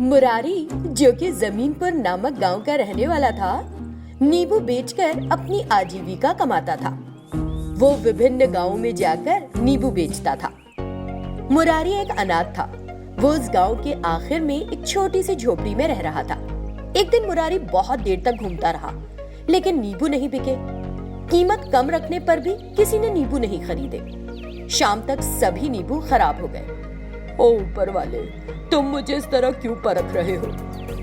मुरारी, जो कि जमीनपुर नामक गांव का रहने वाला था, नींबू बेचकर अपनी आजीविका कमाता था। वो विभिन्न गांवों में जाकर नींबू बेचता था। मुरारी एक अनाथ था। वो उस गांव के आखिर में एक छोटी सी झोपड़ी में रह रहा था। एक दिन मुरारी बहुत देर तक घूमता रहा, लेकिन नींबू नहीं बिके। कीमत कम रखने पर भी किसी ने नींबू नहीं खरीदे। शाम तक सभी नींबू खराब हो गए। ओ ऊपर वाले, तुम मुझे इस तरह क्यों परख रहे हो?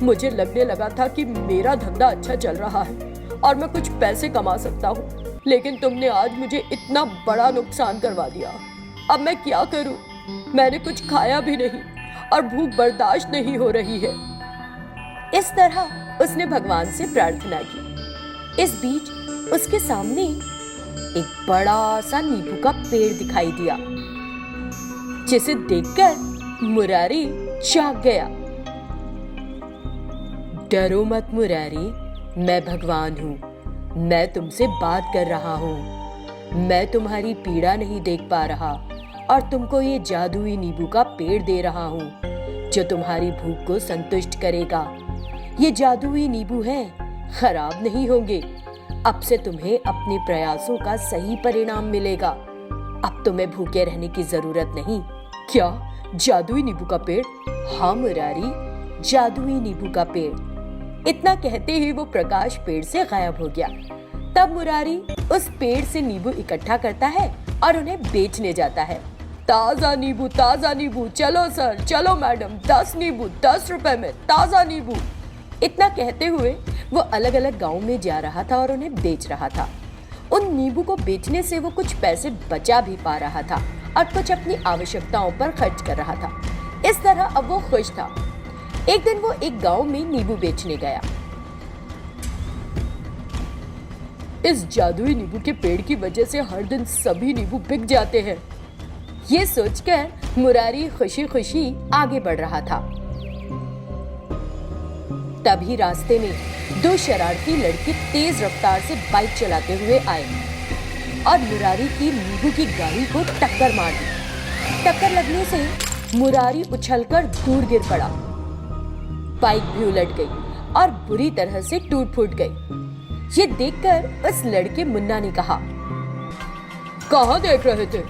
मुझे लगने लगा था कि मेरा धंधा अच्छा चल रहा है और मैं कुछ पैसे कमा सकता हूँ, लेकिन तुमने आज मुझे इतना बड़ा नुकसान करवा दिया। अब मैं क्या करूँ? मैंने कुछ खाया भी नहीं और भूख बर्दाश्त नहीं हो रही है। इस तरह उसने भगवान से प्रार्थना की। इस बीच उसके सामने एक बड़ा सा नींबू का पेड़ दिखाई दिया, जिसे देखकर मुरारी जाग गया। डरो मत मुरारी, मैं भगवान हूँ। मैं तुमसे बात कर रहा हूँ। मैं तुम्हारी पीड़ा नहीं देख पा रहा और तुमको ये जादुई नींबू का पेड़ दे रहा हूँ, जो तुम्हारी भूख को संतुष्ट करेगा। ये जादुई नींबू हैं, खराब नहीं होंगे। अब से तुम्हें अपने प्रयासों का सही परिणाम मिलेगा। अब तुम्हें भूखे रहने की जरूरत नहीं। क्या जादुई नींबू का पेड़? हाँ मुरारी, जादुई नींबू का पेड़। इतना कहते ही वो प्रकाश पेड़ से गायब हो गया। तब मुरारी उस पेड़ से नींबू इकट्ठा करता है और उन्हें बेचने जाता है। ताजा नींबू, ताजा नींबू, चलो सर, चलो मैडम, 10 नींबू 10 रुपए में, ताजा नींबू। इतना कहते हुए वो अलग अलग गांव में जा रहा था और उन्हें बेच रहा था। उन नींबू को बेचने से वो कुछ पैसे बचा भी पा रहा था और कुछ अपनी आवश्यकताओं पर खर्च कर रहा था। इस तरह अब वो खुश था। एक दिन वो एक गांव में नींबू बेचने गया। इस जादुई नींबू के पेड़ की वजह से हर दिन सभी नींबू बिक जाते हैं। ये सोचकर मुरारी खुशी खुशी आगे बढ़ रहा था। तभी रास्ते में 2 शरारती लड़के तेज रफ्तार से बाइक चलाते हुए आए और मुरारी की नींबू की गाड़ी को टक्कर मार दी। टक्कर लगने से मुरारी उछलकर दूर गिर पड़ा। बाइक भी उलट गई और बुरी तरह से टूट फूट गई। ये देखकर उस लड़के मुन्ना ने कहा, कहाँ देख रहे थे?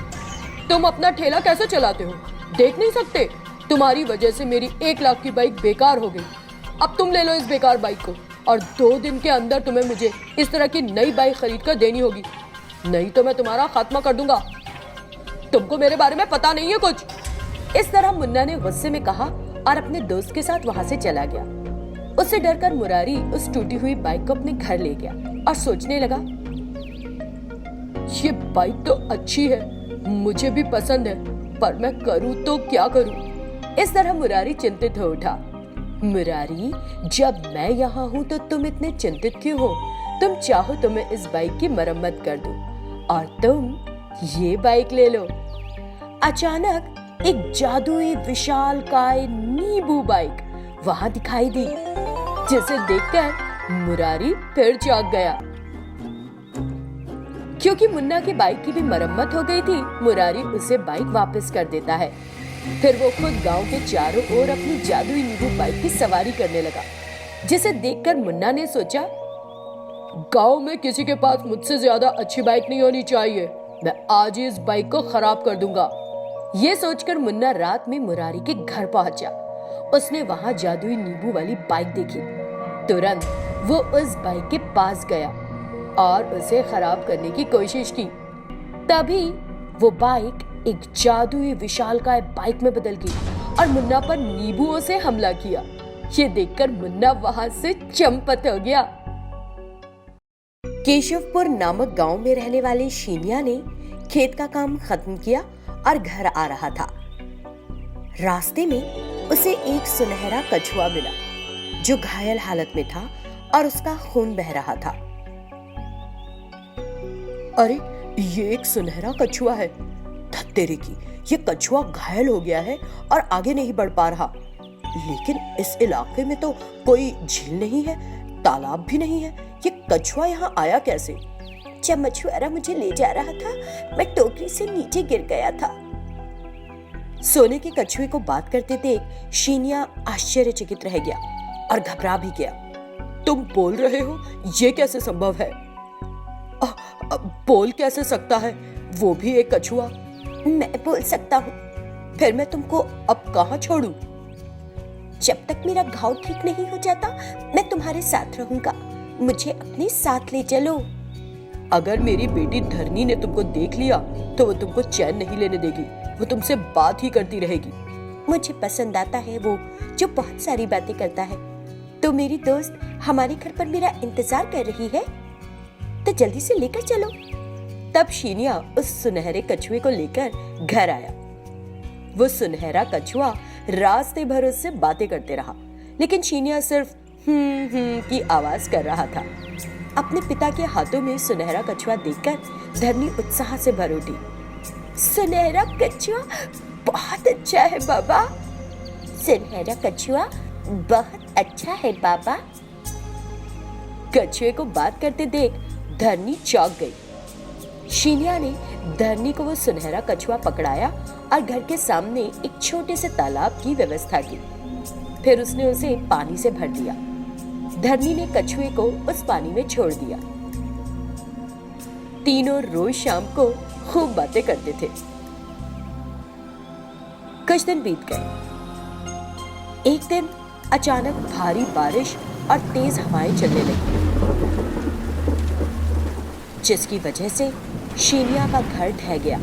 तुम अपना ठेला कैसे चलाते हो? देख नहीं सकते? तुम्हारी वजह से मेरी 1 लाख की बाइक बेकार हो गई। अब तुम ले लो इस बेकार बाइक को और 2 दिन के अंदर तुम्हें मुझे इस तरह की नई बाइक खरीद कर देनी होगी, नहीं तो मैं तुम्हारा खात्मा कर दूंगा। तुमको मेरे बारे में पता नहीं है कुछ। इस तरह मुन्ना ने गुस्से में कहा और अपने दोस्त के साथ वहां से चला गया। उससे डरकर मुरारी उस टूटी हुई बाइक को अपने घर ले गया और सोचने लगा, ये बाइक तो अच्छी है, मुझे भी पसंद है, पर मैं करूं तो क्या करूं? इस तरह मुरारी चिंतित हो उठा। मुरारी, जब मैं यहाँ हूँ तो तुम इतने चिंतित क्यों हो? तुम चाहो तो मैं इस बाइक की मरम्मत कर दूं और तुम ये बाइक ले लो। अचानक एक जादुई विशालकाय नींबू बाइक वहां दिखाई दी, जिसे देखकर मुरारी फिर चौंक गया। क्योंकि मुन्ना की बाइक की भी मरम्मत हो गई थी, मुरारी उसे बाइक वापस कर देता है। फिर वो खुद गांव के चारों ओर अपनी जादुई नींबू बाइक की सवारी करने लगा, जिसे देखकर मुन्ना ने सोचा, गांव में किसी के पास मुझसे ज्यादा अच्छी बाइक नहीं होनी चाहिए। मैं आज ही इस बाइक को खराब कर दूंगा। ये सोचकर मुन्ना रात में मुरारी के घर पहुंचा। उसने वहां जादुई नींबू वाली बाइक देखी। तुरंत वो उस बाइक के पास गया और उसे खराब करने की कोशिश की। तभी वो बाइक एक जादुई विशालकाय बाइक में बदल गई और मुन्ना पर नींबुओं से हमला किया। ये देखकर मुन्ना वहां से चंपत हो गया। केशवपुर नामक गांव में रहने वाले शीनिया ने खेत का काम खत्म किया और घर आ रहा था। रास्ते में उसे एक सुनहरा कछुआ मिला, जो घायल हालत में था और उसका खून बह रहा था। अरे, ये एक सुनहरा कछुआ है। तेरे की, ये कछुआ घायल हो गया है और आगे नहीं बढ़ पा रहा। लेकिन इस इलाके में तो कोई झील नहीं है, तालाब भी नहीं है। ये कछुआ यहाँ आया कैसे? जब मछुआरा मुझे ले जा रहा था, मैं टोकरी से नीचे गिर गया था। सोने के कछुए को बात करते देख शीनिया आश्चर्यचकित रह गया और घबरा भी गया। तुम बोल रहे हो? ये कैसे संभव है? बोल कैसे सकता है, वो भी एक कछुआ? मैं बोल सकता हूँ। फिर मैं तुमको अब कहाँ छोड़ूं? जब तक मेरा घाव ठीक नहीं हो जाता मैं तुम्हारे साथ रहूंगा। मुझे अपने साथ ले चलो। अगर मेरी बेटी धरनी ने तुमको देख लिया तो वो तुमको चैन नहीं लेने देगी। वो तुमसे बात ही करती रहेगी। मुझे पसंद आता है वो जो बहुत सारी बातें करता है। तो मेरी दोस्त हमारे घर पर मेरा इंतजार कर रही है, तो जल्दी से लेकर चलो। तब शीनिया उस सुनहरे कछुए को लेकर घर आया। वो सुनहरा कछुआ रास्ते भर उससे बातें करते रहा, लेकिन शीनिया सिर्फ की आवाज कर रहा था। अपने पिता के हाथों में सुनहरा कछुआ देखकर धरनी उत्साह से भर उठी। सुनहरा कछुआ बहुत अच्छा है बाबा। सुनहरा कछुआ बहुत अच्छा है बाबा। कछुए को बात करते देख धरनी चौंक गई। शीनिया ने धरनी को वो सुनहरा कछुआ पकड़ाया और घर के सामने एक छोटे से तालाब की व्यवस्था की। फिर उसने उसे पानी से भर दिया। धरनी ने कछुए को उस पानी में छोड़ दिया। तीनों रोज शाम को खूब बातें करते थे। कुछ दिन बीत गए। एक दिन अचानक भारी बारिश और तेज हवाएं चलने लगी, जिसकी वजह से शीनिया का घर ढह गया।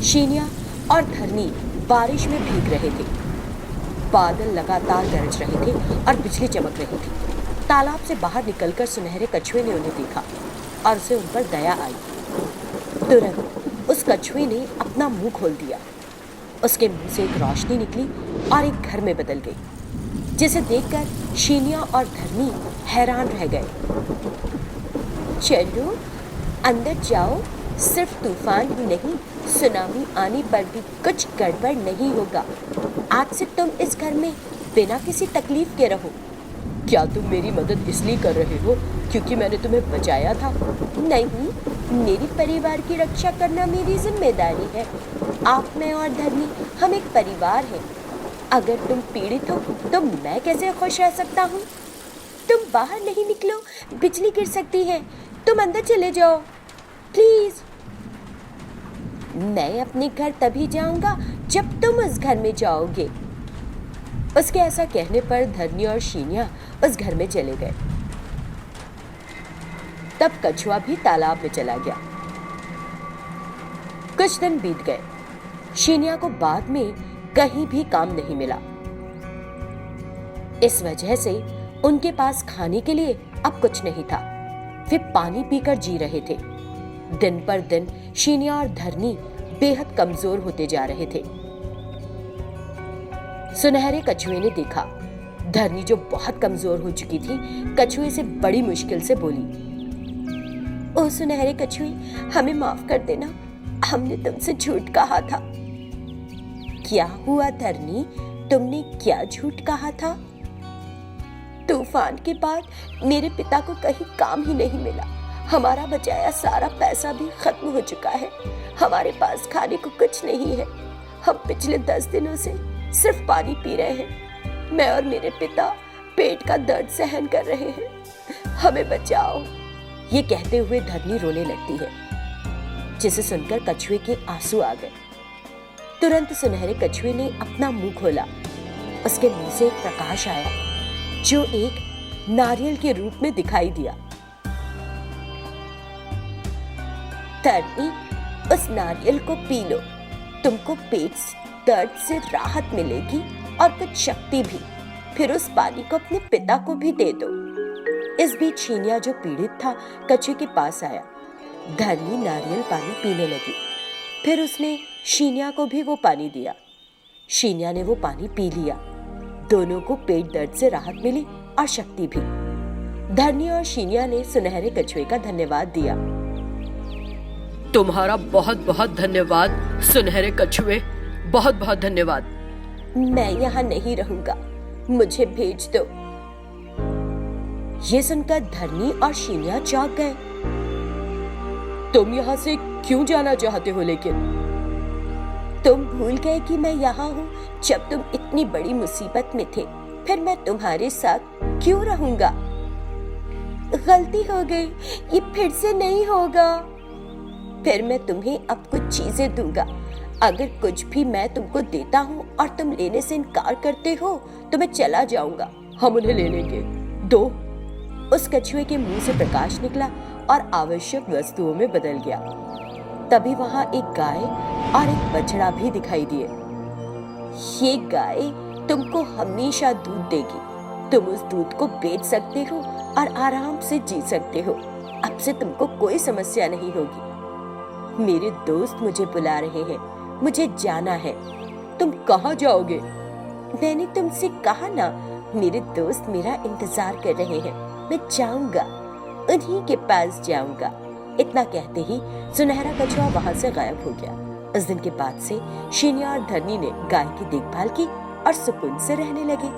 शीनिया और धरनी बारिश में भीग रहे थे। बादल लगातार गरज रहे थे और बिजली चमक रही थी। तालाब से बाहर निकलकर सुनहरे कछुए ने उन्हें देखा और उसे उन पर दया आई। तुरंत उस कछुए ने अपना मुंह खोल दिया। उसके मुंह से एक रोशनी निकली और एक घर में बदल गई, जिसे देखकर शीनिया और धरनी हैरान रह गए। चलो अंदर जाओ, सिर्फ तूफान ही नहीं सुनामी आने पर भी कुछ गड़बड़ नहीं होगा। आज से तुम इस घर में बिना किसी तकलीफ के रहो। क्या तुम मेरी मदद इसलिए कर रहे हो क्योंकि मैंने तुम्हें बचाया था? नहीं, मेरे परिवार की रक्षा करना मेरी जिम्मेदारी है। आप, मैं और धरनी हम एक परिवार हैं। अगर तुम पीड़ित हो तो मैं कैसे खुश रह सकता हूँ? तुम बाहर नहीं निकलो, बिजली गिर सकती है। तुम अंदर चले जाओ प्लीज। मैं अपने घर तभी जाऊंगा जब तुम उस घर में जाओगे। उसके ऐसा कहने पर धरनी और शीनिया उस घर में चले गए। तब कछुआ भी तालाब में चला गया। कुछ दिन बीत गए। शीनिया को बाद में कहीं भी काम नहीं मिला। इस वजह से उनके पास खाने के लिए अब कुछ नहीं था। वे पानी पीकर जी रहे थे। दिन पर दिन शीनिया और धरनी बेहद कमजोर होते जा रहे थे। सुनहरे कछुए ने देखा धरनी जो बहुत कमजोर हो चुकी थी, कछुए से बड़ी मुश्किल से बोली, ओ सुनहरे कछुए, हमें माफ कर देना, हमने तुमसे झूठ कहा था। क्या हुआ धरनी, तुमने क्या झूठ कहा था? तूफान के बाद मेरे पिता को कहीं काम ही नहीं मिला। हमारा बचाया सारा पैसा भी खत्म हो चुका है। हमारे पास खाने को कुछ नहीं है। हम पिछले 10 दिनों से सिर्फ पानी पी रहे हैं। मैं और मेरे पिता पेट का दर्द सहन कर रहे हैं। हमें बचाओ। ये कहते हुए धरनी रोने लगती है, जिसे सुनकर कछुए के आंसू आ गए। तुरंत सुनहरे कछुए ने अपना मुंह खोला। उसके मुंह से एक प्रकाश आया जो एक नारियल के रूप में दिखाई दिया। धरनी, उस नारियल को पी लो। तुमको पेट दर्द से राहत मिलेगी और कुछ शक्ति भी। फिर उस पानी को अपने पिता को भी दे दो। इस बीच शीनिया जो पीड़ित था कछुए के पास आया। धरनी नारियल पानी पीने लगी। फिर उसने शीनिया को भी वो पानी दिया। शीनिया ने वो पानी पी लिया। दोनों को पेट दर्द से राहत मिली और शक्ति भी। धरनी और शीनिया ने सुनहरे कछुए का धन्यवाद दिया। तुम्हारा बहुत बहुत धन्यवाद सुनहरे कछुए, बहुत बहुत धन्यवाद। मैं यहाँ नहीं रहूंगा, मुझे भेज दो। ये सुनकर धरनी और शीनिया चौंक गए। तुम यहाँ से क्यों जाना चाहते हो? लेकिन तुम भूल गए कि मैं यहाँ हूँ जब तुम इतनी बड़ी मुसीबत में थे। फिर मैं तुम्हारे साथ क्यों रहूंगा? गलती हो गई, ये फिर से नहीं होगा। फिर मैं तुम्हें अब कुछ चीजें दूंगा। अगर कुछ भी मैं तुमको देता हूँ और तुम लेने से इनकार करते हो तो मैं चला जाऊंगा। हम उन्हें ले लेंगे, दो। उस कछुए के मुंह से प्रकाश निकला और आवश्यक वस्तुओं में बदल गया। तभी वहां एक गाय और एक बछड़ा भी दिखाई दिए। ये गाय तुमको हमेशा दूध देगी। तुम उस दूध को बेच सकते हो और आराम से जी सकते हो। अब से तुमको कोई समस्या नहीं होगी। मेरे दोस्त मुझे बुला रहे हैं, मुझे जाना है। तुम कहाँ जाओगे? मैंने तुमसे कहा ना, मेरे दोस्त मेरा इंतजार कर रहे हैं। मैं जाऊंगा, उन्हीं के पास जाऊंगा। इतना कहते ही सुनहरा कछुआ वहां से गायब हो गया। उस दिन के बाद से शीनिया और धरनी ने गाय की देखभाल की और सुकून से रहने लगे।